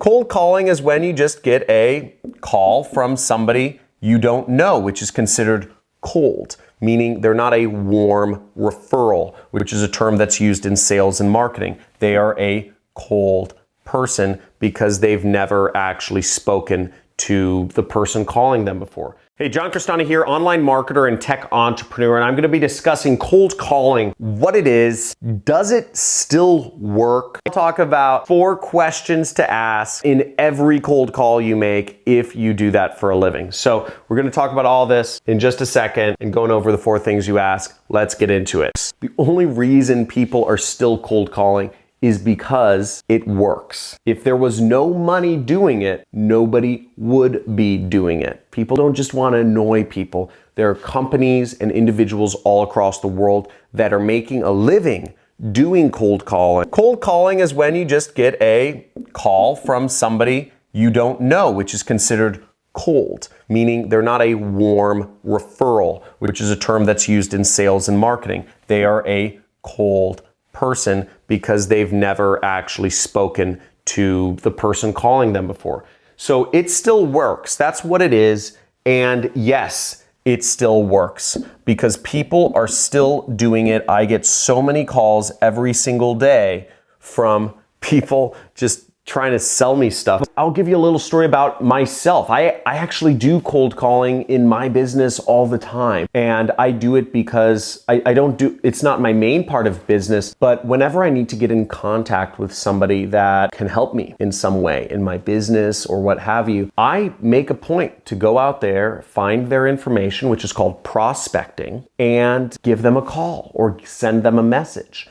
Cold calling is when you just get a call from somebody you don't know, which is considered cold, meaning they're not a warm referral, which is a term that's used in sales and marketing. They are a cold person because they've never actually spoken to the person calling them before. Hey, John Crestani here, online marketer and tech entrepreneur, and I'm going to be discussing cold calling, what it is, does it still work? I'll talk about 4 questions to ask in every cold call you make if you do that for a living. So we're going to talk about all this in just a second and going over the 4 things you ask. Let's get into it. The only reason people are still cold calling is because it works. If there was no money doing it, nobody would be doing it. People don't just want to annoy people. There are companies and individuals all across the world that are making a living doing cold calling. Cold calling is when you just get a call from somebody you don't know, which is considered cold, meaning they're not a warm referral, which is a term that's used in sales and marketing. They are a cold person because they've never actually spoken to the person calling them before. So it still works. That's what it is. And yes, it still works because people are still doing it. I get so many calls every single day from people just trying to sell me stuff. I'll give you a little story about myself. I actually do cold calling in my business all the time. And I do it because it's not my main part of business, but whenever I need to get in contact with somebody that can help me in some way in my business or what have you, I make a point to go out there, find their information, which is called prospecting, and give them a call or send them a message.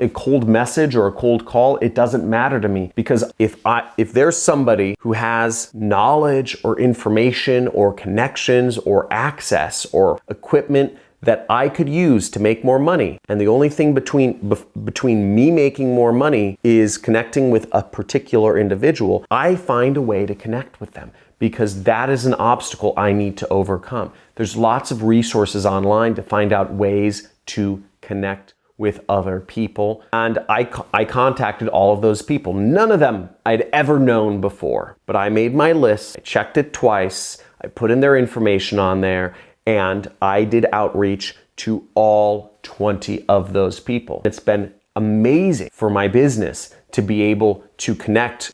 A cold message or a cold call, it doesn't matter to me because if there's somebody who has knowledge or information or connections or access or equipment that I could use to make more money, and the only thing between me making more money is connecting with a particular individual, I find a way to connect with them because that is an obstacle I need to overcome. There's lots of resources online to find out ways to connect with other people. And I contacted all of those people. None of them I'd ever known before, but I made my list, I checked it twice, I put in their information on there, and I did outreach to all 20 of those people. It's been amazing for my business to be able to connect